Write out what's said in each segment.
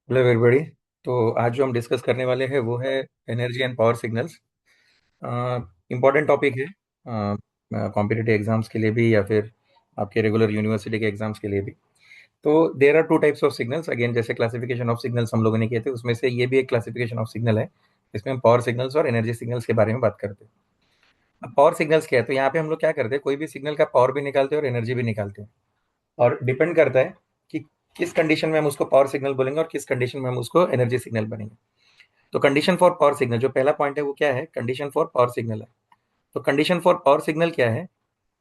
Hello everybody. तो आज जो हम डिस्कस करने वाले हैं वो है energy and power signals. Important topic है कॉम्पिटिटिव एग्जाम्स के लिए भी या फिर आपके रेगुलर यूनिवर्सिटी के एग्जाम्स के लिए भी। तो there are two types of signals. Again, जैसे क्लासिफिकेशन ऑफ सिग्नल्स हम लोगों ने किए थे, उसमें से ये भी एक क्लासिफिकेशन ऑफ सिग्नल है। इसमें हम पावर सिग्नल्स और एनर्जी सिग्नल्स के बारे में बात करते हैं। अब पावर सिग्नल्स क्या है, तो यहाँ पे हम लोग क्या करते हैं, कोई भी सिग्नल का पावर भी निकालते हैं और एनर्जी भी निकालते हैं। और डिपेंड करता है कि किस कंडीशन में हम उसको पावर सिग्नल बोलेंगे और किस कंडीशन में हम उसको एनर्जी सिग्नल बनेंगे। तो कंडीशन फॉर पावर सिग्नल, जो पहला पॉइंट है वो क्या है, कंडीशन फॉर पावर सिग्नल है। तो कंडीशन फॉर पावर सिग्नल क्या है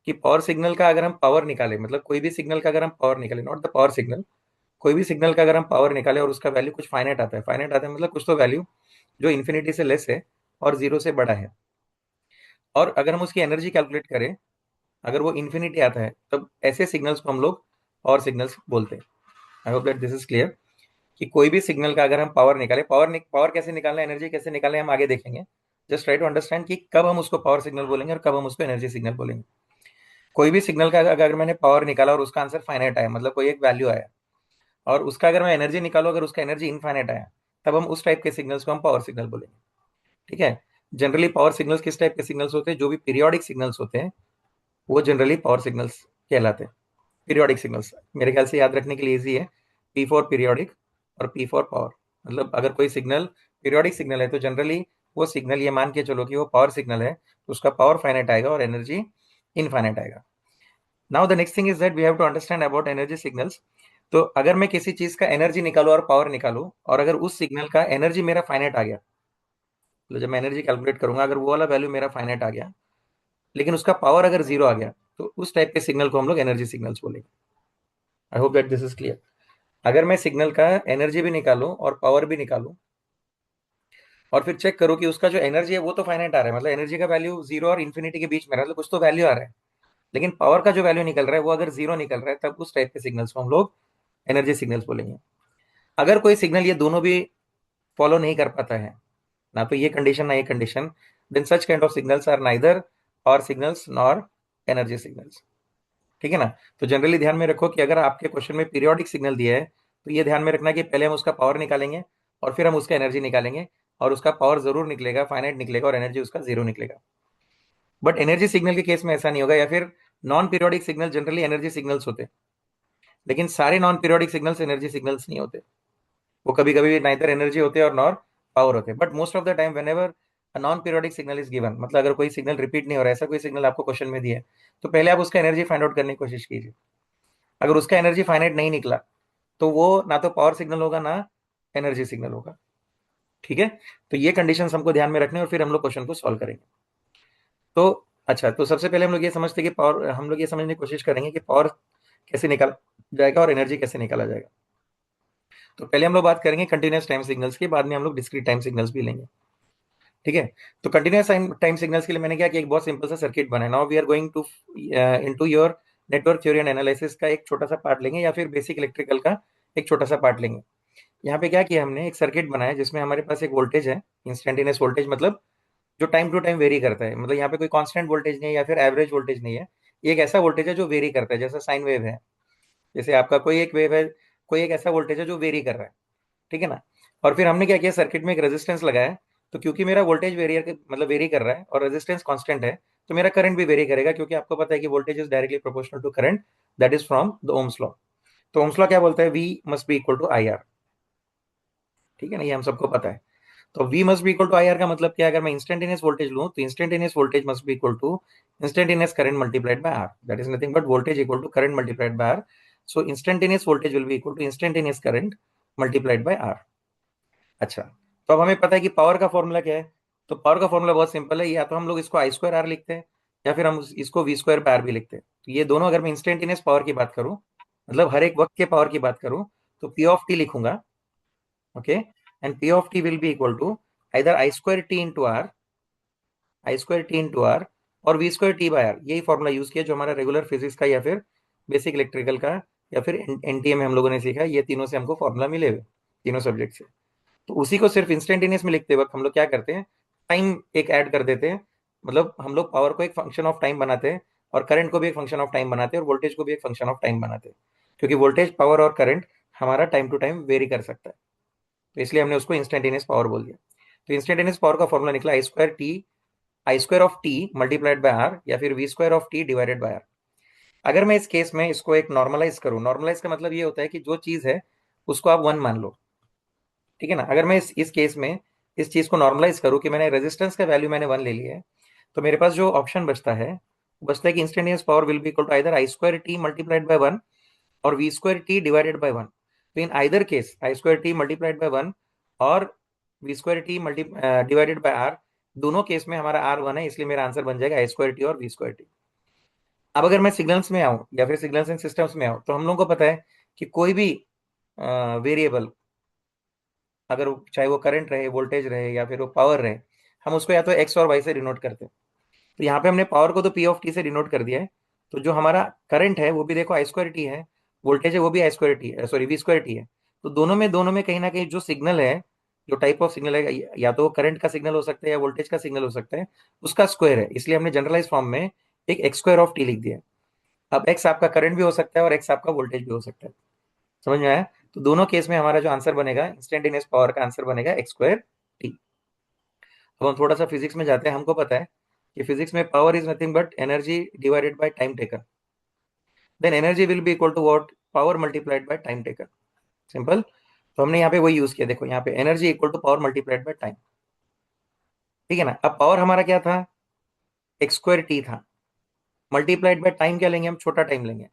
कि पावर सिग्नल का अगर हम पावर निकालें, मतलब कोई भी सिग्नल का अगर हम पावर निकालें, नॉट द पावर सिग्नल, कोई भी सिग्नल का अगर हम पावर निकालें और उसका वैल्यू कुछ फाइनाइट आता है, फाइनाइट आता है मतलब कुछ तो वैल्यू जो इन्फिनिटी से लेस है और जीरो से बड़ा है, और अगर हम उसकी एनर्जी कैलकुलेट करें, अगर वो इन्फिनिटी आता है, तब ऐसे सिग्नल्स को हम लोग पावर सिग्नल्स बोलते हैं। आई hope that this is clear कि कोई भी सिग्नल का अगर हम पावर निकाले, पावर कैसे निकालना है, एनर्जी कैसे निकालना है, हम आगे देखेंगे। जस्ट ट्राई टू अंडरस्टैंड कि कब हम उसको पावर सिग्नल बोलेंगे और कब हम उसको एनर्जी सिग्नल बोलेंगे। कोई भी सिग्नल का अगर मैंने पावर निकाला और उसका आंसर फाइनाइट आया, मतलब कोई एक वैल्यू आया, और उसका अगर मैं एनर्जी निकालू, अगर उसका एनर्जी इनफाइनाइट आया, तब हम उस टाइप के सिग्नल्स को हम पावर सिग्नल बोलेंगे। ठीक है। जनरली पावर सिग्नल्स किस टाइप के सिग्नल्स होते हैं, जो भी पीरियोडिक सिग्नल्स होते हैं वो जनरली पावर सिग्नल्स कहलाते हैं। पीरियोडिक सिग्नल्स मेरे ख्याल से याद रखने के लिए इजी है, पी फॉर पीरियोडिक और पी फॉर पावर। मतलब अगर कोई सिग्नल पीरियोडिक सिग्नल है तो जनरली वो सिग्नल, ये मान के चलो कि वो पावर सिग्नल है, तो उसका पावर फाइनाइट आएगा और एनर्जी इनफाइनाइट आएगा। Now the next thing is that we have to understand about energy signals. तो अगर मैं किसी चीज का एनर्जी निकालू और पावर निकालू, और अगर उस सिग्नल का एनर्जी मेरा फाइनाइट आ गया, तो जब मैं एनर्जी कैलकुलेट करूंगा, अगर वो वाला वैल्यू मेरा फाइनाइट आ गया लेकिन उसका पावर अगर जीरो आ गया, तो उस टाइप के सिग्नल को हम लोग एनर्जी सिग्नल्स बोलेंगे। आई hope that this is clear. अगर मैं सिग्नल का एनर्जी भी निकालूं और पावर भी निकालूं, और फिर चेक करूं कि उसका जो एनर्जी है वो तो फाइनाइट आ रहा है, मतलब एनर्जी का वैल्यू जीरो और इन्फिनिटी के बीच में रहा है, मतलब कुछ तो वैल्यू आ रहा है, लेकिन पावर का जो वैल्यू निकल रहा है वो अगर जीरो निकल रहा है, तब उस टाइप के सिग्नल्स को हम लोग एनर्जी सिग्नल्स बोलेंगे। अगर कोई सिग्नल ये दोनों भी फॉलो नहीं कर पाता है, ना तो ये कंडीशन ना ये condition, then such kind of signals are neither power signals nor energy signals. ठीक है ना। तो जनरली ध्यान में रखो कि अगर आपके क्वेश्चन में पीरियोडिक सिग्नल दिया है, तो ये ध्यान में रखना कि पहले हम उसका पावर निकालेंगे और फिर हम उसका एनर्जी निकालेंगे, और उसका पावर जरूर निकलेगा, फाइनाइट निकलेगा, और एनर्जी उसका जीरो निकलेगा। बट एनर्जी सिग्नल के केस में ऐसा नहीं होगा, या फिर non periodic signal generally energy signals होते हैं, लेकिन सारे non periodic signals energy signals नहीं होते। वो कभी कभी नाइदर एनर्जी होते हैं और नॉर पावर होते हैं, but most of the time when ever non periodic signal is given, मतलब अगर कोई सिग्नल रिपीट नहीं हो रहा है, ऐसा कोई सिग्नल आपको क्वेश्चन में दिया है, तो पहले आप उसका एनर्जी फाइंड आउट करने की कोशिश कीजिए। अगर उसका एनर्जी फाइनाइट नहीं निकला, तो वो ना तो पावर सिग्नल होगा ना एनर्जी सिग्नल होगा। ठीक है। तो ये कंडीशंस हमको ध्यान में रखने, और फिर हम लोग क्वेश्चन को सॉल्व करेंगे। तो अच्छा, तो सबसे पहले हम लोग ये समझते हैं कि पावर, हम लोग ये समझने की कोशिश करेंगे कि पावर कैसे निकाला जाएगा और एनर्जी कैसे निकाला जाएगा। तो पहले हम लोग बात करेंगे कंटिन्यूस टाइम सिग्नल्स की, बाद में हम लोग डिस्क्रीट टाइम सिग्नल्स भी लेंगे। ठीक है। तो कंटिन्यूस टाइम सिग्नल्स के लिए मैंने क्या किया, एक बहुत सिंपल सा सर्किट बनाया। Now we are going to into your network theory and analysis का एक छोटा सा पार्ट लेंगे, या फिर बेसिक इलेक्ट्रिकल का एक छोटा सा पार्ट लेंगे। यहाँ पे क्या किया हमने, एक सर्किट बनाया जिसमें हमारे पास एक वोल्टेज है, इंस्टेंटेनियस वोल्टेज, मतलब जो टाइम टू टाइम वेरी करता है, मतलब यहाँ पे कोई कांस्टेंट वोल्टेज नहीं है या फिर एवरेज वोल्टेज नहीं है। ये एक ऐसा वोल्टेज है जो वेरी करता है, जैसा साइन वेव है, जैसे आपका कोई एक वेव है, कोई एक ऐसा वोल्टेज है जो वेरी कर रहा है। ठीक है ना। और फिर हमने क्या किया, सर्किट में एक रेजिस्टेंस लगाया। तो क्योंकि मेरा वोल्टेज वेरियर मतलब वेरी कर रहा है और रेजिस्टेंस कांस्टेंट है, तो मेरा करंट भी वेरी करेगा, क्योंकि आपको पता है कि voltage is directly proportional to current, that is from the Ohm's law. तो ओम्स लॉ क्या बोलता है, V must be equal to I R. ठीक है ना, ये हम सबको पता है। तो V must be equal to I R का मतलब क्या है, अगर मैं इंस्टेंटेनियस वोल्टेज लूं, तो instantaneous voltage must be equal to instantaneous current multiplied by R, that is nothing but voltage equal to current multiplied by R. So instantaneous voltage will be equal to instantaneous current multiplied by R. अच्छा, तो अब हमें पता है कि power का formula क्या है। तो पावर का फॉर्मूला बहुत सिंपल है, या तो हम लोग इसको आई स्क्वायर आर लिखते हैं, या फिर हम इसको वी स्क्वायर बाय आर भी लिखते हैं। तो ये दोनों, अगर मैं इंस्टेंटेनियस पावर की बात करूं, मतलब हर एक वक्त के पावर की बात करूं, तो पी ऑफ टी लिखूंगा। Okay. And P of T will be equal to either I square T into R, I square T into R, और V square T by R. यही फॉर्मूला यूज किया जो हमारा रेगुलर फिजिक्स का या फिर basic electrical का या फिर एनटीए में हम लोगों ने सीखा है। ये तीनों से हमको फॉर्मूला मिले हुए, तीनों सब्जेक्ट से। तो उसी को सिर्फ इंस्टेंटेनियस में लिखते वक्त हम लोग क्या करते हैं, टाइम एक ऐड कर देते हैं। मतलब हम लोग पावर को एक फंक्शन ऑफ टाइम बनाते हैं, और करंट को भी एक फंक्शन ऑफ टाइम बनाते हैं, और वोल्टेज को भी एक फंक्शन ऑफ टाइम बनाते हैं, क्योंकि वोल्टेज, पावर और करंट हमारा टाइम टू टाइम वेरी कर सकता है। तो इसलिए हमने उसको इंस्टेंटेनियस पावर बोल दिया। तो इंस्टेंटेनियस पावर का फॉर्मूला निकला I square of T multiplied by R या फिर V square of T divided by R. अगर मैं इस केस में इसको एक नॉर्मलाइज करूं, नॉर्मलाइज का मतलब ये होता है कि जो चीज है उसको आप वन मान लो, ठीक है ना। अगर मैं इस केस में इस चीज को नॉर्मलाइज करूं कि मैंने रेजिस्टेंस का वैल्यू मैंने वन ले लिया है, तो मेरे पास जो ऑप्शन बचता है वो बचता है कि instantaneous power will be equal to either I square T multiplied by one और V square T divided by one. तो in either case I square T multiplied by one और V square T multi divided by R, दोनों case में हमारा are one है, इसलिए मेरा answer बन जाएगा आई स्क्वायर टी और वी स्क्वायर टी। अब अगर मैं सिग्नल्स में आऊं या फिर सिग्नल्स एंड सिस्टम्स में आऊं, तो हम लोगों को पता है कि कोई भी वेरिएबल, अगर चाहे वो करंट रहे, वोल्टेज रहे या फिर वो पावर रहे, हम उसको या तो एक्स और वाई से डिनोट करते हैं। तो यहाँ पे हमने पावर को तो पी ऑफ टी से डिनोट कर दिया है। तो जो हमारा करंट है वो भी देखो आई स्क्वायर टी है, वोल्टेज है वो भी आई स्क्वायर टी है, सॉरी वी स्क्वायर टी है। तो दोनों में कहीं ना कहीं जो सिग्नल है, जो टाइप ऑफ सिग्नल है, या तो करंट का सिग्नल हो सकता है या वोल्टेज का सिग्नल हो सकता है, उसका स्क्वायर है। इसलिए हमने जनरलाइज फॉर्म में एक एक्स स्क्वायर ऑफ टी लिख दिया है। अब एक्स आपका करंट भी हो सकता है और एक्स आपका वोल्टेज भी हो सकता है। समझ में आया? तो दोनों केस में हमारा जो आंसर बनेगा इंस्टेंटेनियस पावर का आंसर बनेगा एक्स स्क्वायर टी। अब हम थोड़ा सा फिजिक्स में जाते हैं। हमको पता है कि फिजिक्स में power is nothing but energy divided by time taken. Then energy will be equal to what, power multiplied by time taken. Simple. तो हमने यहाँ पे वही यूज किया, देखो यहाँ पे energy equal to power multiplied by time, ठीक है ना। अब पावर हमारा क्या था, एक्स स्क्वायर टी था, मल्टीप्लाइड बाय टाइम क्या लेंगे हम, छोटा टाइम लेंगे।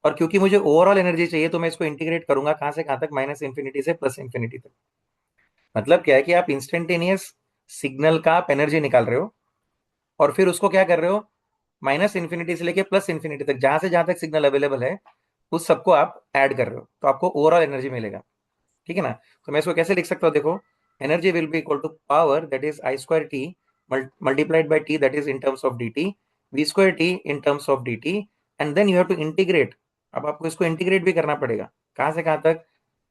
और क्योंकि मुझे ओवरऑल एनर्जी चाहिए तो मैं इसको इंटीग्रेट करूंगा कहां से कहां तक, माइनस इंफिनिटी से प्लस इंफिनिटी तक। मतलब क्या है कि आप इंस्टेंटेनियस सिग्नल का आप एनर्जी निकाल रहे हो और फिर उसको क्या कर रहे हो, माइनस इंफिनिटी से लेके प्लस इंफिनिटी तक, जहां तक सिग्नल अवेलेबल है उस सबको आप ऐड कर रहे हो, तो आपको ओवरऑल एनर्जी मिलेगा, ठीक है ना। तो मैं इसको कैसे लिख सकता हूँ, देखो energy will be equal to power that is I square T multiplied by t that is in terms of d t, v square t in terms of d t, and then you have to integrate. अब आपको इसको integrate भी करना पड़ेगा कहां से कहां तक,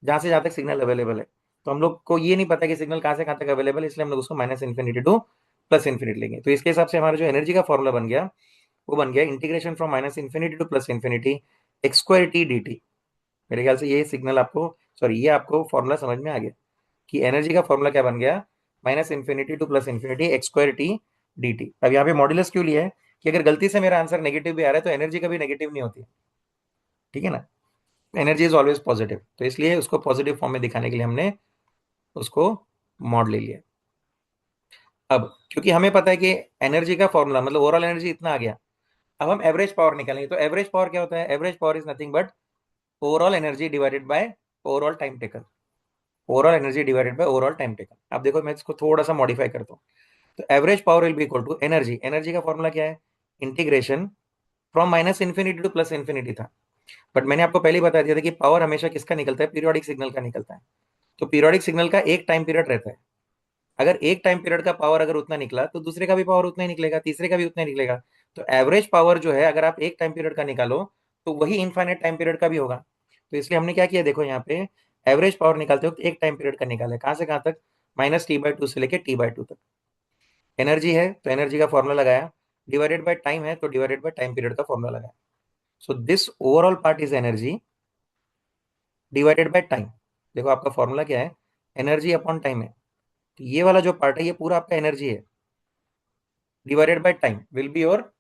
जहां तक सिग्नल अवेलेबल है। तो हम लोग को ये नहीं पता कि सिग्नल कहां से कहां तक अवेलेबल है, इसलिए हम लोग उसको minus infinity to plus infinity लेंगे। तो इसके हिसाब से हमारा जो एनर्जी का फॉर्मूला बन गया वो बन गया integration from minus infinity to plus infinity x square t D T. मेरे ख्याल से ये सिग्नल आपको, सॉरी ये आपको फॉर्मूला समझ में आ गया कि एनर्जी का फॉर्मूला क्या बन गया, minus infinity to plus infinity x square t D T. अब यहाँ पे मॉड्यूलस क्यों लिया है कि अगर गलती से मेरा आंसर नेगेटिव भी आ रहा है तो एनर्जी कभी नेगेटिव नहीं होती, ठीक है ना। एनर्जी इज ऑलवेज पॉजिटिव, तो इसलिए उसको पॉजिटिव फॉर्म में दिखाने के लिए हमने उसको मॉड ले लिया। अब क्योंकि हमें पता है कि एनर्जी का फॉर्मूला मतलब ओवरऑल एनर्जी इतना आ गया, अब हम एवरेज पावर निकालेंगे। तो एवरेज पावर क्या होता है, average power is nothing but overall energy divided bye overall time taken, overall energy divided bye overall time taken. अब देखो मैं इसको थोड़ा सा मॉडिफाई करता हूँ। तो average power will be equal to energy, energy का फॉर्मूला क्या है, integration from minus infinity to plus infinity था। बट मैंने आपको पहले ही बता दिया था कि पावर हमेशा किसका निकलता है, पीरियोडिक सिग्नल का निकलता है। तो पीरियोडिक सिग्नल का एक टाइम पीरियड रहता है, अगर एक टाइम पीरियड का पावर अगर उतना निकला तो दूसरे का भी पावर उतना ही निकलेगा, तीसरे का भी उतना ही निकलेगा। तो एवरेज पावर जो है अगर आप एक टाइम पीरियड का निकालो तो वही इनफाइनाइट टाइम पीरियड का भी होगा। तो इसलिए हमने क्या किया, देखो यहाँ पे एवरेज पावर निकालते वक्त एक टाइम पीरियड का निकाला है, कहां से कहां तक, माइनस टी बाई टू से लेके टी बाई टू तक। एनर्जी है तो एनर्जी का फॉर्मूला लगाया, डिवाइडेड बाय टाइम है तो डिवाइडेड बाय टाइम पीरियड का फॉर्मूला लगाया। So this overall part is energy divided by time. देखो आपका फॉर्मूला क्या है, एनर्जी अपॉन टाइम है, तो ये वाला जो पार्ट है ये पूरा आपका एनर्जी है, divided by time will be your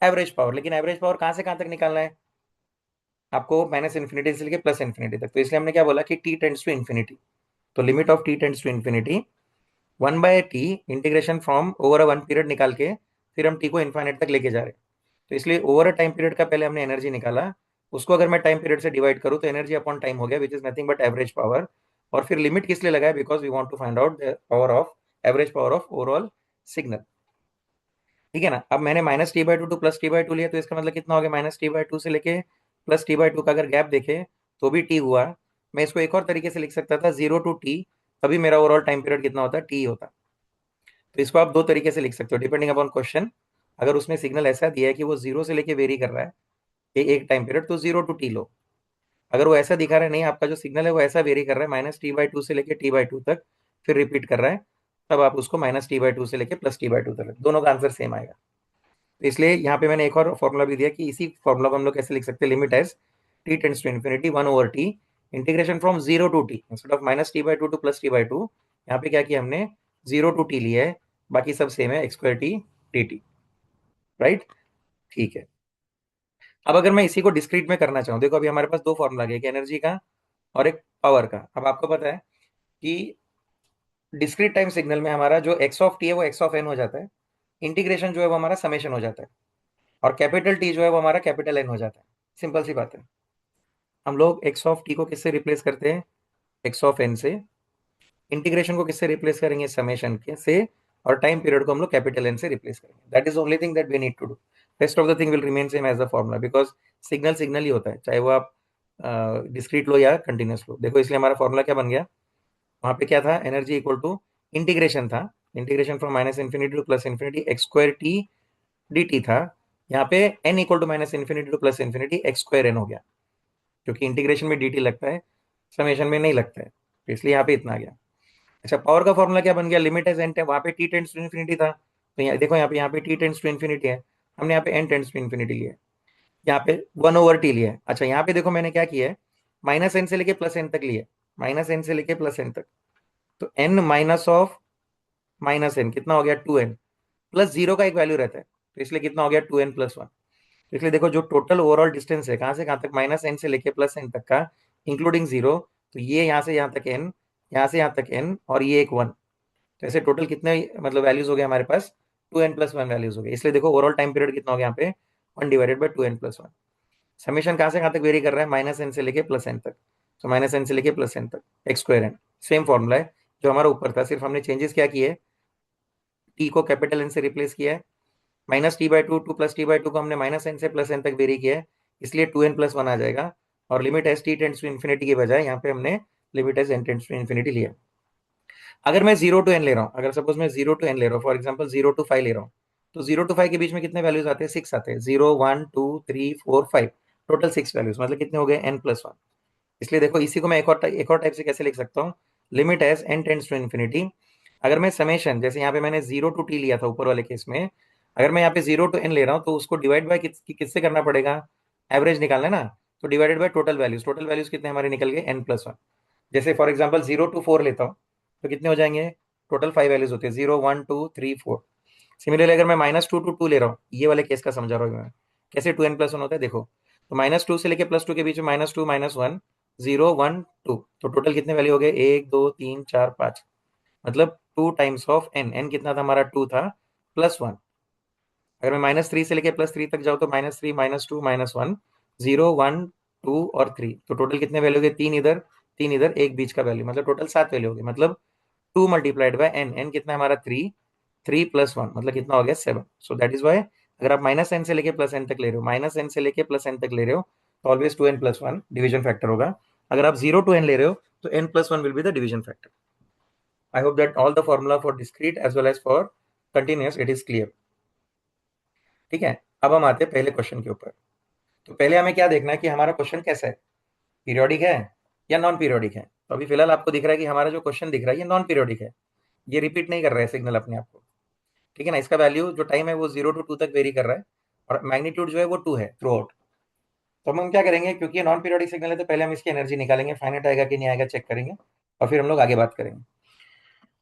average power. लेकिन एवरेज पावर कहां से कहां तक निकालना है आपको, माइनस इन्फिनिटी से लेकर प्लस इन्फिनिटी तक। तो इसलिए हमने क्या बोला कि टी टेंड्स टू इन्फिनिटी, तो limit of t tends to infinity one by t integration from over a one period निकाल के फिर हम टी को इन्फाइनेट तक लेके जा रहे हैं। तो इसलिए ओवर अ टाइम पीरियड का पहले हमने एनर्जी निकाला, उसको अगर मैं टाइम पीरियड से डिवाइड करूं तो एनर्जी अपॉन टाइम हो गया which is nothing but average power. और फिर लिमिट किस लिए लगाया, because we want to find out the power of average power of overall signal, ठीक है ना। अब मैंने minus t by two plus t by two लिया, तो इसका मतलब कितना हो गया, माइनस टी बाई टू से लेके प्लस टी बाई टू का अगर गैप देखे तो भी टी हुआ। मैं इसको एक और तरीके से लिख सकता था, जीरो टू टी, तभी मेरा ओवरऑल टाइम पीरियड कितना होता, टी होता। तो इसको आप दो तरीके से लिख सकते हो डिपेंडिंग अपॉन क्वेश्चन। अगर उसमें सिग्नल ऐसा दिया है कि वो जीरो से लेके वेरी कर रहा है एक टाइम पीरियड, तो जीरो टू टी लो। अगर वो ऐसा दिखा रहा है नहीं, आपका जो सिग्नल है वो ऐसा वेरी कर रहा है माइनस टी बाई टू से लेके टी बाई टू तक, फिर रिपीट कर रहा है, तब आप उसको माइनस टी बाई टू से लेके प्लस टी बाई टू तक, दोनों का आंसर सेम आएगा। तो इसलिए यहाँ पे मैंने एक और फॉर्मूला भी दिया कि इसी फॉर्मूला को हम लोग कैसे लिख सकते हैं, limit as t tends to infinity one over t integration from zero to t, instead of minus t by two to plus t by two, यहाँ पे क्या किया हमने, जीरो टू टी लिया है, बाकी सब सेम है, x square t D T, right. ठीक है, अब अगर मैं इसी को डिस्क्रीट में करना चाहूँ, देखो अभी हमारे पास दो फॉर्मूला है, एक एनर्जी का और एक पावर का। अब आपको पता है कि डिस्क्रीट टाइम सिग्नल में हमारा जो एक्स ऑफ टी है वो एक्स ऑफ एन हो जाता है, इंटीग्रेशन जो है वो हमारा समेशन हो जाता है, और कैपिटल टी जो है वो हमारा कैपिटल एन हो जाता है। सिंपल सी बात है। हम लोग एक्स ऑफ टी को किससे रिप्लेस करते हैं, एक्स ऑफ एन से। इंटीग्रेशन को किससे रिप्लेस करेंगे, समेशन के से। और टाइम पीरियड को हम लोग कैपिटल एन से रिप्लेस करेंगे। That is only thing that we need to do. Rest of the thing will remain same as the formula, because signal signal ही होता है, चाहे वो आप डिस्क्रीट लो या कंटिन्यूस लो। देखो इसलिए हमारा फॉर्मूला क्या बन गया, वहां पे क्या था, एनर्जी इक्वल टू इंटीग्रेशन था, integration from minus infinity to plus infinity x square t D t था। यहाँ पे n equal to minus infinity to plus infinity x square n हो गया, क्योंकि इंटीग्रेशन में डी टी लगता है, समेशन में नहीं लगता है, तो इसलिए यहाँ पे इतना आ गया। अच्छा, पावर का फॉर्मूला क्या बन गया, लिमिट एज एन, वहां पे टी टेंड्स टू इन्फिनिटी था, तो यहाँ देखो यहाँ पे टी टेंड्स टू इन्फिनिटी है, हमने यहाँ पे एन टेंड्स टू इन्फिनिटी लिया है, यहाँ पे वन ओवर टी लिया है। अच्छा, यहाँ पे देखो मैंने क्या किया है, माइनस एन से लेके प्लस एन तक लिया है, माइनस एन से लेके प्लस एन तक, तो n minus of minus n कितना हो गया, टू एन, प्लस जीरो का एक वैल्यू रहता है, तो इसलिए कितना हो गया, टू एन प्लस वन। इसलिए देखो जो टोटल ओवरऑल डिस्टेंस है, कहाँ से कहाँ तक, माइनस एन से लेके प्लस एन तक का, इंक्लूडिंग जीरो, तो ये यहाँ से यहाँ तक एन, यहाँ से यहाँ तक एन, और ये एक वन, तो ऐसे टोटल कितने मतलब वैल्यूज हो गए हमारे पास, two N plus one values हो गए। इसलिए देखो ओवरऑल टाइम पीरियड कितना हो गया यहाँ पे, one divided by two N plus one. Summation कहाँ से कहाँ तक वेरी कर रहा है, माइनस एन से लेके प्लस एन तक, तो माइनस एन से लेके प्लस एन तक x square n, same formula है जो हमारा ऊपर था, सिर्फ हमने चेंजेस क्या किए, टी को कैपिटल एन से रिप्लेस किया है, minus t by two to plus t by two को हमने माइनस एन से प्लस एन तक वेरी किया है, इसलिए टू एन प्लस वन आ जाएगा। और limit as t tends to infinity के बजाय यहाँ पे हमने limit as n tends to infinity लिया। अगर मैं जीरो टू एन ले रहा हूँ, अगर सपोज मैं जीरो टू एन ले रहा हूँ, for example zero to five ले रहा हूँ, तो जीरो टू फाइव के बीच में कितने वैल्यूज आते हैं, सिक्स आते हैं, zero one to three four five, total six values, मतलब कितने हो गए, एन प्लस वन। इसलिए देखो इसी को मैं एक और टाइप से कैसे लिख सकता हूँ, limit as n tends to infinity. अगर मैं समेशन, जैसे यहाँ पे मैंने जीरो टू टी लिया था ऊपर वाले केस में, अगर मैं यहाँ पे जीरो टू एन ले रहा हूँ, तो उसको डिवाइड बाय किससे करना पड़ेगा, एवरेज निकालना है ना, तो divided by total values, total values कितने हमारे निकल गए, एन प्लस वन। जैसे for example zero to four लेता हूँ, तो कितने हो जाएंगे, टोटल फाइव वैल्यूज होते हैं, zero one to three four. Similarly अगर मैं माइनस टू टू टू ले रहा हूँ, ये वाले केस का समझा रहा हूँ मैं, कैसे टू एन प्लस वन होता है देखो, तो माइनस टू से लेके प्लस टू के बीच में minus two minus one, zero one two, तो टोटल कितने वैल्यू हो गए, एक दो तीन चार पाँच, मतलब two times of n, n कितना था हमारा, टू था, प्लस वन। अगर मैं माइनस थ्री से लेके प्लस थ्री तक जाऊँ, तो minus three minus two minus one, zero one to और थ्री, तो टोटल कितने वैल्यू हो गए, तीन इधर एक बीच का वैल्यू, मतलब टोटल सात वैल्यू हो गए, मतलब two multiplied by n, n कितना हमारा थ्री, थ्री प्लस वन, मतलब कितना हो गया, seven. So that is why अगर आप माइनस एन से लेके प्लस एन तक ले रहे हो, माइनस एन से लेके प्लस एन तक ले रहे हो, तो always two N plus one division factor होगा। अगर आप जीरो टू एन ले रहे हो, तो n plus one will be the division factor. I hope that all the formula for discrete as well as for continuous it is clear. ठीक है, अब हम आते हैं पहले क्वेश्चन के ऊपर। तो पहले हमें क्या देखना है कि हमारा क्वेश्चन कैसा है, पीरियोडिक है या नॉन पीरियोडिक है। तो अभी फिलहाल आपको दिख रहा है कि हमारा जो क्वेश्चन दिख रहा है ये नॉन पीरियोडिक है, ये रिपीट नहीं कर रहा है सिग्नल अपने आप को। ठीक है ना, इसका वैल्यू जो टाइम है वो जीरो टू टू तक वेरी कर रहा है, और मैग्नीट्यूड जो है वो टू है थ्रू आउट। तो हम क्या करेंगे, क्योंकि ये नॉन पीरियोडिक सिग्नल है, तो पहले हम इसकी एनर्जी निकालेंगे, फाइनाइट आएगा कि नहीं आएगा चेक करेंगे, और फिर हम लोग आगे बात करेंगे।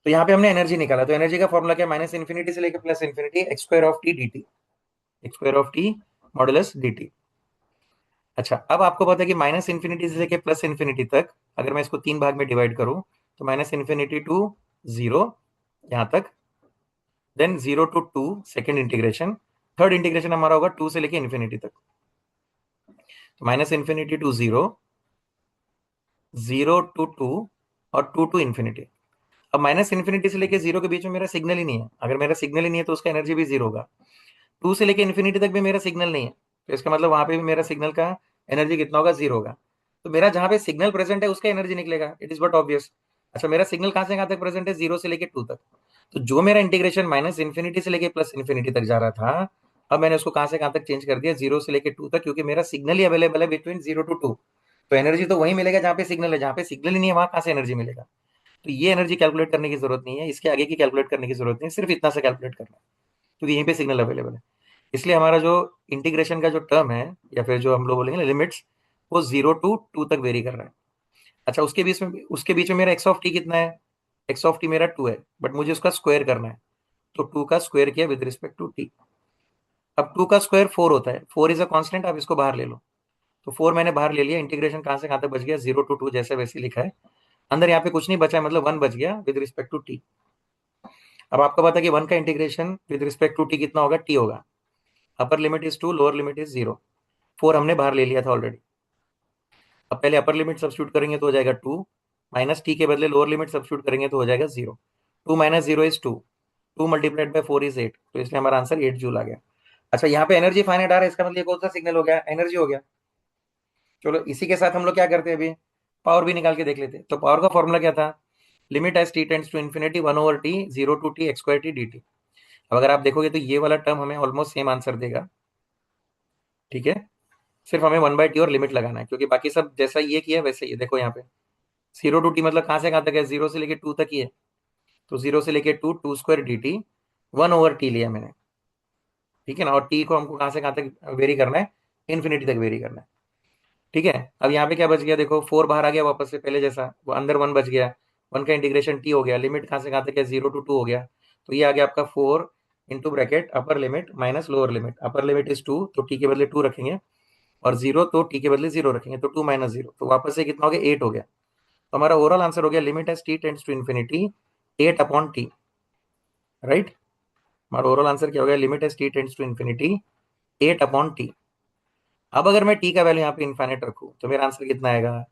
तो यहाँ पे हमने एनर्जी निकाला, तो एनर्जी का फॉर्मूला क्या, माइनस इन्फिनिटी से लेकर plus infinity x square of T D T, x square of T modulus D T. अच्छा, अब आपको पता है कि माइनस इन्फिनिटी से लेकर प्लस इन्फिनिटी तक, अगर मैं इसको तीन भाग में डिवाइड करूं, तो माइनस इन्फिनिटी टू जीरो यहाँ तक, then zero to two second integration, third integration हमारा होगा टू से लेके इन्फिनिटी तक, तो minus infinity to zero, zero to two, और टू टू इन्फिनिटी। अब माइनस इन्फिनिटी से लेके जीरो के बीच में मेरा सिग्नल ही नहीं है, अगर मेरा सिग्नल ही नहीं है तो उसका एनर्जी भी जीरो होगा। टू से लेके इन्फिनिटी तक भी मेरा सिग्नल नहीं है, तो इसका मतलब वहां पे भी मेरा सिग्नल का एनर्जी कितना होगा, जीरो होगा। तो मेरा जहां पे सिग्नल प्रेजेंट है उसका एनर्जी निकलेगा, इट इज बट ऑब्वियस। अच्छा, मेरा सिग्नल कहां से कहां तक प्रेजेंट है, जीरो से लेके टू तक, तो जो मेरा इंटीग्रेशन माइनस इन्फिनिटी से लेके प्लस इन्फिनिटी तक जा रहा था, अब मैंने उसको कहां से कहां तक चेंज कर दिया, जीरो से लेके टू तक, क्योंकि मेरा सिग्नल ही अवेलेबल है बिटवीन जीरो टू टू, तो एनर्जी तो वही मिलेगा जहां पे सिग्नल है, जहां पे सिग्नल ही नहीं है वहां कहां से एनर्जी मिलेगा। तो ये एनर्जी कैलकुलेट करने की जरूरत नहीं है, इसके आगे की कैलकुलेट करने की जरूरत नहीं है, सिर्फ इतना से कैलकुलेट करना है, क्योंकि यहीं पे सिग्नल अवेलेबल है। इसलिए हमारा जो इंटीग्रेशन का जो टर्म है, या फिर जो हम लोग बोलेंगे ना लिमिट्स, वो जीरो टू टू तक वेरी कर रहा है। अच्छा, उसके बीच में मेरा एक्स ऑफ टी कितना है? एक्स ऑफ टी मेरा 2 है, बट मुझे उसका स्क्वायर करना है। तो 2 का स्क्वायर किया विद रिस्पेक्ट टू टी। अब 2 का स्क्वायर 4 होता है, 4 इज अ कांस्टेंट, आप इसको बाहर ले लो। तो 4 मैंने बाहर ले लिया, इंटीग्रेशन कहां से कहां तक बच गया, 0 to 2 जैसे वैसे लिखा है। अंदर यहाँ पे कुछ नहीं बचा है, मतलब 1 बच गया विद रिस्पेक्ट टू टी। अब आपको पता है कि 1 का integration with respect to t कितना होगा, टी होगा। Upper limit is 2, lower limit is 0। 4 हमने बाहर ले लिया था ऑलरेडी। अब पहले अपर लिमिट सब्स्टिट्यूट करेंगे तो हो जाएगा 2, माइनस टी के बदले लोअर लिमिट सब्स्टिट्यूट करेंगे तो हो जाएगा 0। 2 minus 0 is 2, 2 multiplied by 4 is 8, तो इसलिए हमारा आंसर 8 जूल आ गया। अच्छा, यहाँ पे एनर्जी फाइनाइट आ रहा है, इसका मतलब ये कौन सा सिग्नल हो गया, एनर्जी हो गया। चलो इसी के साथ हम लोग क्या करते हैं, अभी पावर भी निकाल के देख लेते हैं। तो पावर का फॉर्मूला क्या था, limit as t tends to infinity 1/t 0 to t x square t dt। अब अगर आप देखोगे तो ये वाला टर्म हमें ऑलमोस्ट सेम आंसर देगा, ठीक है। सिर्फ हमें 1/t और लिमिट लगाना है, क्योंकि बाकी सब जैसा ये किया है वैसे ही है। देखो यहाँ पे 0 to t मतलब कहाँ से कहाँ तक है, 0 से लेके 2 तक ही है। तो 0 से लेके 2, 2 स्क्वायर डी टी, 1/t लिया मैंने, ठीक है ना। और टी को हमको कहाँ से कहाँ तक वेरी करना है, इन्फिनिटी तक वेरी करना है, ठीक है। अब यहाँ पे क्या बच गया, देखो 4 बाहर आ गया वापस से पहले जैसा, वो अंदर 1 बच गया। 1 का इंटीग्रेशन टी हो गया, लिमिट कहाँ से कहाँ तक है, 0 to 2 हो गया। तो ये आ गया आपका 4 into bracket upper limit minus lower limit. Upper limit is 2, तो टी के बदले 2 रखेंगे, और 0 तो टी के बदले 0 रखेंगे, तो 2 माइनस 0, तो वापस से कितना हो गया, 8 हो गया। तो हमारा ओवरऑल आंसर हो गया limit as t tends to infinity 8/t, right. हमारा ओवरऑल आंसर क्या हो गया, limit as t tends to infinity 8/t। अब अगर मैं टी का वैल्यू यहाँ पे इन्फाइनाइट रखूँ तो मेरा आंसर कितना आएगा।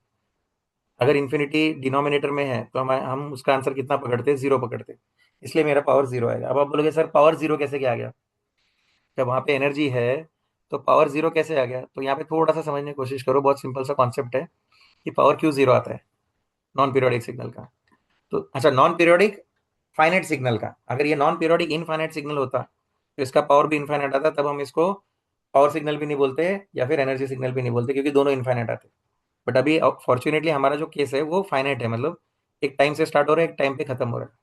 अगर इन्फिनिटी डिनोमिनेटर में है तो हम उसका आंसर कितना पकड़ते हैं, 0 पकड़ते हैं, इसलिए मेरा पावर 0 आएगा। अब आप बोलोगे सर पावर 0 कैसे क्या आ गया, जब वहां पे एनर्जी है तो पावर 0 कैसे आ गया। तो यहाँ पे थोड़ा सा समझने की कोशिश करो, बहुत सिंपल सा कॉन्सेप्ट है कि पावर क्यों 0 आता है नॉन पीरियोडिक सिग्नल का। तो अच्छा, नॉन पीरियोडिक फाइनाइट सिग्नल का, अगर ये नॉन पीरियोडिक इनफाइनाइट सिग्नल होता तो इसका पावर भी इनफाइनाइट आता, तब हम इसको पावर सिग्नल भी नहीं बोलते या फिर एनर्जी सिग्नल भी नहीं बोलते, क्योंकि दोनों इनफाइनाइट आते। बट अभी फॉर्चुनेटली हमारा जो केस है वो फाइनाइट है, मतलब एक टाइम से स्टार्ट हो रहा है, एक टाइम पे खत्म हो रहा है।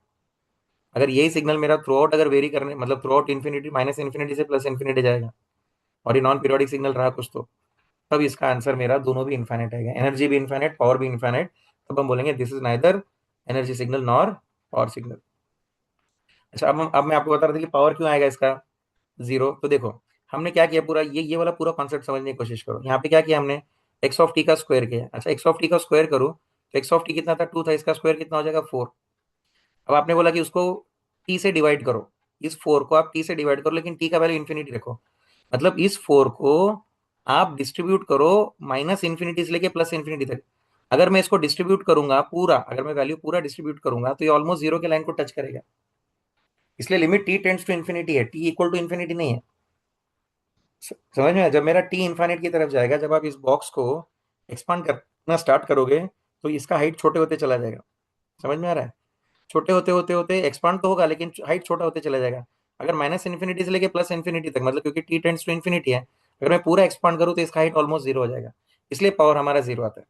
अगर यही सिग्नल मेरा थ्रू आउट अगर वेरी करने, मतलब through out infinity, minus infinity से प्लस इन्फिनिटी जाएगा, और ये नॉन पीरियोडिक सिग्नल रहा कुछ, तो तब इसका आंसर मेरा दोनों भी इन्फाइनाइट आएगा, एनर्जी भी इन्फाइनाइट, पावर भी इन्फाइनाइट। तब हम बोलेंगे this is neither energy signal nor power signal. अच्छा, अब मैं आपको बता रहा था कि पावर क्यों आएगा इसका 0। तो देखो हमने क्या किया, पूरा ये वाला पूरा कॉन्सेप्ट समझने की कोशिश करो। यहाँ पे क्या किया हमने, एक्स ऑफ टी का स्क्वायर किया। अच्छा, एक्स ऑफ टी का स्क्वायर करो तो एक्स ऑफ टी कितना था, 2 था, इसका स्क्वायर कितना हो जाएगा, 4। अब आपने बोला कि उसको टी से डिवाइड करो, इस 4 को आप टी से डिवाइड करो, लेकिन टी का वैल्यू इन्फिनिटी रखो। मतलब इस 4 को आप डिस्ट्रीब्यूट करो माइनस इन्फिनिटी से लेके प्लस इन्फिनिटी तक। अगर मैं इसको डिस्ट्रीब्यूट करूंगा पूरा, अगर मैं वैल्यू पूरा डिस्ट्रीब्यूट करूंगा तो ये ऑलमोस्ट 0 के लाइन को टच करेगा। इसलिए limit T tends to infinity है, टी इक्वल टू इन्फिनिटी नहीं है। समझ में आया? जब मेरा टी इन्फाइनाइट की तरफ जाएगा, जब आप इस बॉक्स को एक्सपांड करना स्टार्ट करोगे तो इसका हाइट छोटे होते चला जाएगा। समझ में आ रहा है? छोटे होते होते होते एक्सपांड तो होगा, लेकिन हाइट छोटा होते चला जाएगा। अगर माइनस इन्फिनिटी से लेके प्लस इन्फिनिटी तक, मतलब क्योंकि टी टेंड्स टू इन्फिनिटी है, अगर मैं पूरा एक्सपांड करूँ तो इसका हाइट ऑलमोस्ट 0 हो जाएगा। इसलिए पावर हमारा 0 आता है।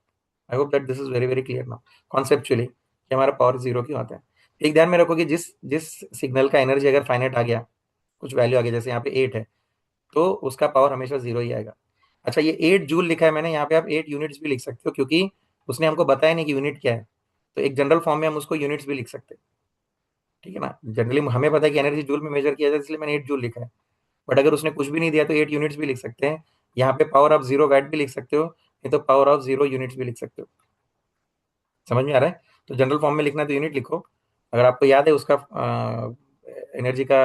आई hope that this is very very clear now conceptually कि हमारा पावर 0 क्यों आता है। एक ध्यान में रखो कि जिस जिस सिग्नल का एनर्जी अगर फाइनाइट आ गया, कुछ वैल्यू आ गया, जैसे यहाँ पे 8 है, तो उसका पावर हमेशा 0 ही आएगा। अच्छा, ये 8 जूल लिखा है मैंने, यहाँ पे आप 8 यूनिट्स भी लिख सकते हो, क्योंकि उसने हमको बताया नहीं कि यूनिट क्या है। तो एक जनरल फॉर्म में हम उसको यूनिट्स भी लिख सकते हैं, ठीक है ना। जनरली हमें पता है कि एनर्जी जूल में मेजर किया जाए, इसलिए मैंने 8 जूल लिखा है। बट अगर उसने कुछ भी नहीं दिया तो 8 यूनिट्स भी लिख सकते हैं। यहाँ पे पावर ऑफ 0 वैट भी लिख सकते हो, नहीं तो पावर ऑफ 0 यूनिट्स भी लिख सकते हो। समझ में आ रहा है? तो जनरल फॉर्म में लिखना है तो यूनिट लिखो। अगर आपको याद है उसका एनर्जी का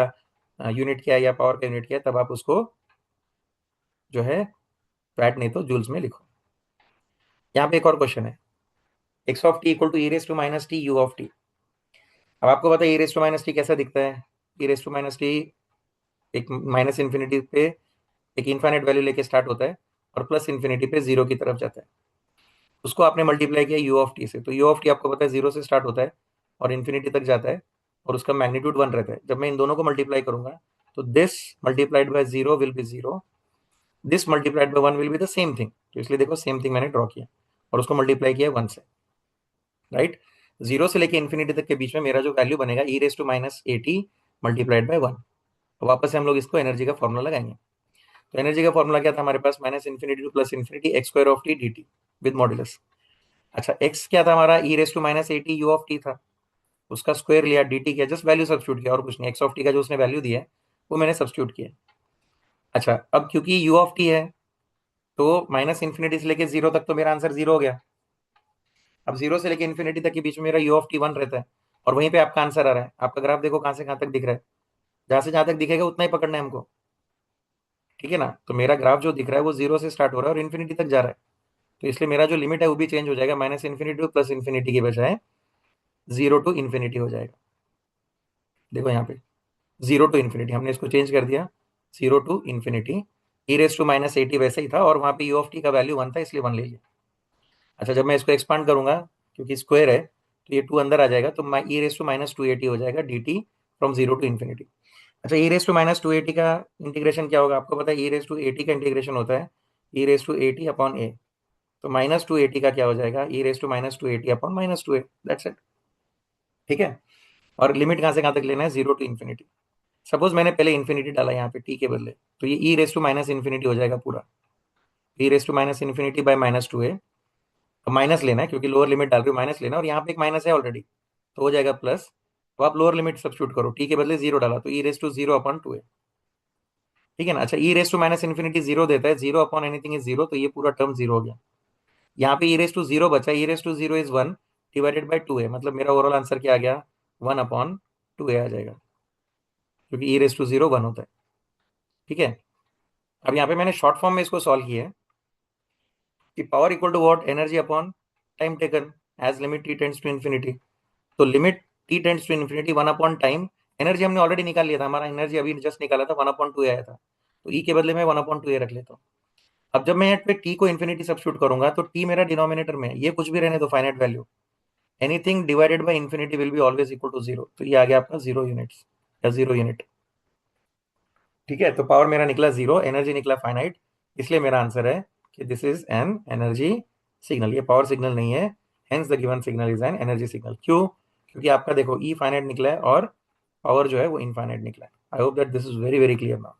यूनिट क्या है या पावर का यूनिट क्या है, तब आप उसको जो है वैट नहीं तो जूल्स में लिखो। यहाँ पे एक और क्वेश्चन है, x of t equal to e raise to minus t you of t. अब आपको पता है e raise to minus t कैसा दिखता है। E raise to minus t एक माइनस इन्फिनिटी पे एक इनफाइनाइट वैल्यू लेके स्टार्ट होता है, और प्लस इन्फिनिटी पे 0 की तरफ जाता है। उसको आपने मल्टीप्लाई किया यू ऑफ टी से, तो यू ऑफ टी आपको पता है 0 से स्टार्ट होता है और इन्फिनिटी तक जाता है, और उसका मैग्नीट्यूड 1 रहता है। जब मैं इन दोनों को मल्टीप्लाई करूंगा तो this multiplied by 0 will be 0, this multiplied by 1 will be the same thing. तो इसलिए देखो सेम थिंग मैंने ड्रॉ किया और उसको मल्टीप्लाई किया 1 से, राइट। 0 से लेके इन्फिनिटी तक के बीच में मेरा जो वैल्यू बनेगा e raise to minus A T multiplied by 1। तो वापस से हम लोग इसको एनर्जी का फॉर्मूला लगाएंगे। तो एनर्जी का फॉर्मूला क्या था हमारे पास, minus infinity to plus infinity x square of T D T with modulus. अच्छा, x क्या था हमारा, e raise to minus A T you of T था, उसका स्क्वायर लिया, डी टी किया, जस्ट वैल्यू सब्स्टिट्यूट किया और कुछ नहीं, एक्स ऑफ टी का जो उसने वैल्यू दिया है वो मैंने सब्स्टिट्यूट किया। अच्छा, अब क्योंकि यू ऑफ टी है तो माइनस इन्फिनिटी से लेके जीरो तक तो मेरा आंसर जीरो हो गया। अब जीरो से लेके इन्फिनिटी तक के बीच में मेरा यू ऑफ टी वन रहता है, और वहीं पे आपका आंसर आ रहा है। आपका ग्राफ देखो कहाँ से कहाँ तक दिख रहा है, जहां से जहां तक दिखेगा उतना ही पकड़ना है हमको, ठीक है ना। तो मेरा ग्राफ जो दिख रहा है वो जीरो से स्टार्ट हो रहा है और इन्फिनिटी तक जा रहा है, तो इसलिए मेरा जो लिमिट है वो भी चेंज हो जाएगा, minus infinity to plus infinity के बजाय जीरो टू इन्फिनिटी हो जाएगा। देखो यहाँ पे जीरो टू इन्फिनिटी हमने इसको चेंज कर दिया, zero to infinity, e raise to minus a t वैसे ही था और वहां पे यू ऑफ टी का वैल्यू वन था इसलिए वन ले लिया। अच्छा, जब मैं इसको एक्सपांड करूंगा क्योंकि स्क्वायर है तो ये टू अंदर आ जाएगा, तो e raise to minus two AT हो जाएगा D T from zero to infinity. अच्छा, e raise to minus two AT का इंटीग्रेशन क्या होगा, आपको पता है ई रेस टू एटी का इंटीग्रेशन होता है e raise to AT upon A, तो माइनस टू एटी का क्या हो जाएगा, e raise to minus two AT upon minus two A, that's it, ठीक है। और लिमिट कहाँ से कहाँ तक लेना है, जीरो टू इन्फिनिटी। सपोज मैंने पहले इन्फिनिटी डाला यहाँ पे टी के बदले, तो ये e raise to minus infinity हो जाएगा पूरा, e raise to minus infinity by minus two A, minus लेना है क्योंकि लोअर लिमिट डाल रही हूँ, माइनस लेना, और यहाँ पे एक माइनस है ऑलरेडी तो हो जाएगा प्लस। तो आप लोअर लिमिट सब्स्टिट्यूट करो, टी के बदले जीरो डाला तो e raise to zero upon two A, ठीक है ना। अच्छा, e raise to minus infinity zero देता है, zero upon anything is zero, तो ये पूरा टर्म जीरो हो गया। यहाँ पे ई रेस टू जीरो बचा, e raise to zero is one divided by two A, मतलब मेरा ओवरऑल आंसर क्या आ गया, वन अपॉन टू ए आ जाएगा, क्योंकि e raise to zero one होता है, ठीक है। अब यहाँ पे मैंने शॉर्ट फॉर्म में इसको सॉल्व किया है कि power equal to what, energy upon time taken as limit T tends to infinity. तो limit T tends to infinity one upon time, energy हमने ऑलरेडी निकाल लिया था, हमारा एनर्जी अभी जस्ट निकाला था, वन अपॉन टू आया था, तो ई के बदले में वन अपॉन टू ए रख लेता हूँ। अब जब मैं यहाँ पे टी को इन्फिनिटी सब्स्टिट्यूट करूंगा तो टी मेरा डिनोमिनेटर में, ये कुछ भी रहने दो finite value, anything divided by infinity will be always equal to zero, तो ये आ गया आपका जीरो यूनिट्स या जीरो यूनिट, ठीक है। तो पावर मेरा निकला जीरो, एनर्जी निकला फाइनाइट, इसलिए मेरा आंसर है कि this is an energy signal, ये पावर सिग्नल नहीं है, hence the given signal is an energy signal. क्यों, क्योंकि आपका देखो ई फाइनाइट निकला है और पावर जो है वो इनफाइनाइट निकला है। आई hope that this is very very clear now,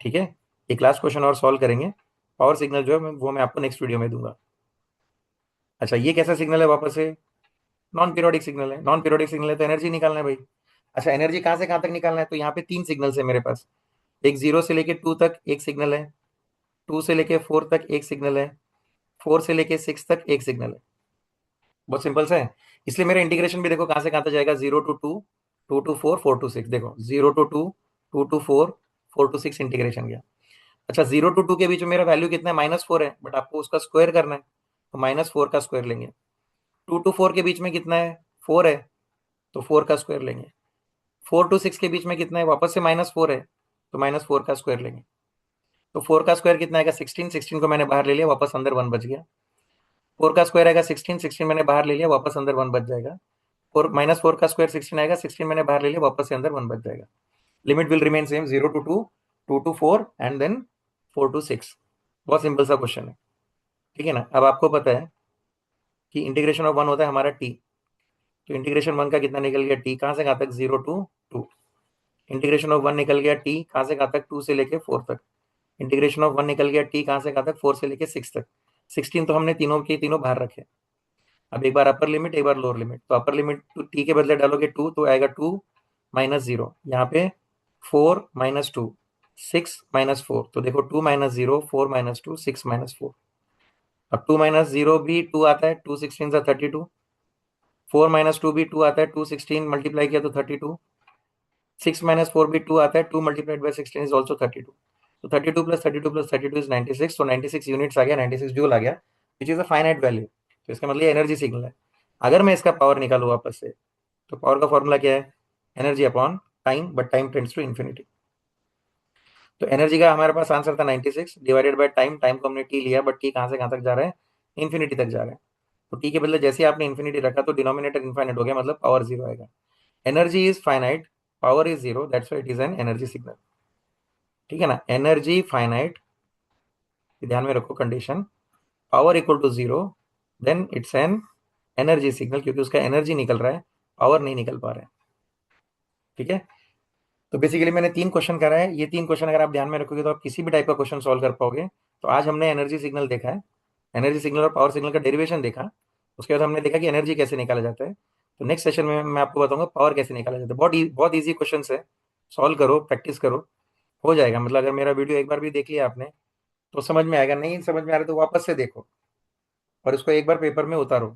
ठीक है। एक लास्ट क्वेश्चन और सॉल्व करेंगे, पावर सिग्नल जो है वो मैं आपको नेक्स्ट वीडियो में दूंगा। अच्छा, ये कैसा सिग्नल है, वापस से नॉन पीरियोडिक सिग्नल है, नॉन पीरियोडिक सिग्नल है तो एनर्जी निकालना है भाई। अच्छा, एनर्जी कहाँ से कहाँ तक निकालना है, तो यहाँ पे तीन सिग्नल्स है मेरे पास, एक जीरो से लेके टू तक एक सिग्नल है, टू से लेके फोर तक एक सिग्नल है, फोर से लेके सिक्स तक एक सिग्नल है, बहुत सिंपल सा है। इसलिए मेरा इंटीग्रेशन भी देखो कहाँ से कहाँ तक जाएगा, zero to two, two to four, four to six, देखो zero to two, two to four, four to six integration गया। अच्छा, जीरो टू टू के बीच में मेरा वैल्यू कितना है, माइनस फोर है, बट आपको उसका स्क्वायर करना है तो माइनस फोर का स्क्वायर लेंगे। टू टू फोर के बीच में कितना है, फोर है, तो फोर का स्क्वायर लेंगे। फोर टू सिक्स के बीच में कितना है, वापस से माइनस फोर है, तो माइनस फोर का स्क्वायर लेंगे। तो फोर का स्क्वायर कितना आएगा, सिक्सटीन, सिक्सटीन को मैंने बाहर ले लिया, वापस अंदर वन बच गया। फोर का स्क्वायर आएगा सिक्सटीन, सिक्सटीन मैंने बाहर ले लिया, वापस अंदर वन बच जाएगा। फोर माइनस फोर का स्क्वायर सिक्सटीन आएगा, सिक्सटीन मैंने बाहर ले लिया, वापस से अंदर वन बच जाएगा। Limit will remain same, zero to two, two to four and then four to six. बहुत सिंपल सा क्वेश्चन है, ठीक है ना। अब आपको पता है कि इंटीग्रेशन ऑफ वन होता है हमारा टी, तो इंटीग्रेशन वन का कितना निकल गया, टी कहाँ से कहाँ तक, zero to two. Integration of one निकल गया टी कहाँ से कहाँ तक, टू से लेके फोर तक। इंटीग्रेशन ऑफ वन निकल गया टी कहाँ से कहाँ तक, फोर से लेके सिक्स तक। सिक्सटीन तो हमने तीनों के तीनों बाहर रखे। अब एक बार अपर लिमिट एक बार लोअर लिमिट, तो अपर लिमिट टी के बदले डालोगे टू तो आएगा टू माइनस जीरो, यहाँ पे four minus two, six minus four, तो देखो two minus zero, four minus two, six minus four. अब टू माइनस जीरो भी टू आता है, टू सिक्सटीन सा thirty two, four minus two भी टू आता है, टू सिक्सटीन मल्टीप्लाई किया तो thirty two, six minus four भी टू आता है, two multiplied by sixteen is also thirty two, तो thirty two plus thirty two plus thirty two is ninety six, तो नाइनटी सिक्स यूनिट्स आ गया, ninety six joule आ गया, which is a finite value, तो इसका मतलब energy signal है। अगर मैं इसका पावर निकालू वापस से, तो पावर का फॉर्मूला क्या है, energy upon time, but time tends to infinity. तो एनर्जी का हमारे पास आंसर था 96 डिवाइडेड बाय टाइम, टाइम को हमने टी लिया, बट टी कहाँ से कहाँ तक जा रहा है, इन्फिनिटी तक जा रहा है, तो टी के बदले जैसे ही आपने इन्फिनिटी रखा तो डिनोमिनेटर इनफाइनाइट हो गया, मतलब पावर जीरो आएगा। Energy is finite, power is zero, that's why it is an energy signal, ठीक है ना। एनर्जी फाइनाइट, ध्यान में रखो condition, power equal to zero, then it's an energy signal, क्योंकि उसका एनर्जी निकल रहा है, पावर नहीं निकल पा रहा है, ठीक है। तो बेसिकली मैंने तीन क्वेश्चन करा है, ये तीन क्वेश्चन अगर आप ध्यान में रखोगे तो आप किसी भी टाइप का क्वेश्चन सॉल्व कर पाओगे। तो आज हमने एनर्जी सिग्नल देखा है, एनर्जी सिग्नल और पावर सिग्नल का डेरिवेशन देखा, उसके बाद हमने देखा कि एनर्जी कैसे निकाला जाता है। तो नेक्स्ट सेशन में मैं आपको बताऊंगा पावर कैसे निकाला जाता है। बहुत ईजी क्वेश्चन है, सॉल्व करो, प्रैक्टिस करो, हो जाएगा। मतलब अगर मेरा वीडियो एक बार भी देख लिया आपने तो समझ में आएगा, नहीं समझ में आ रहा तो वापस से देखो और इसको एक बार पेपर में उतारो,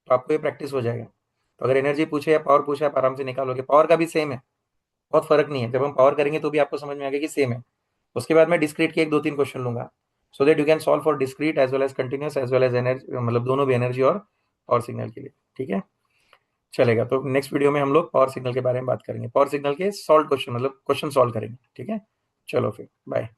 तो आपको ये प्रैक्टिस हो जाएगा। तो अगर एनर्जी पूछे या पावर पूछे आप आराम से निकालोगे। पावर का भी सेम है, बहुत फर्क नहीं है। जब हम पावर करेंगे तो भी आपको समझ में आएगा कि सेम है। उसके बाद मैं डिस्क्रीट के एक दो तीन क्वेश्चन लूंगा, so that you can solve for discrete as well as continuous as well as energy, मतलब दोनों भी एनर्जी और पावर सिग्नल के लिए। ठीक है, चलेगा। तो नेक्स्ट वीडियो में हम लोग पावर सिग्नल के बारे में बात करेंगे, पावर सिग्नल के सॉल्व क्वेश्चन, मतलब क्वेश्चन सॉल्व करेंगे। ठीक है, चलो फिर बाय।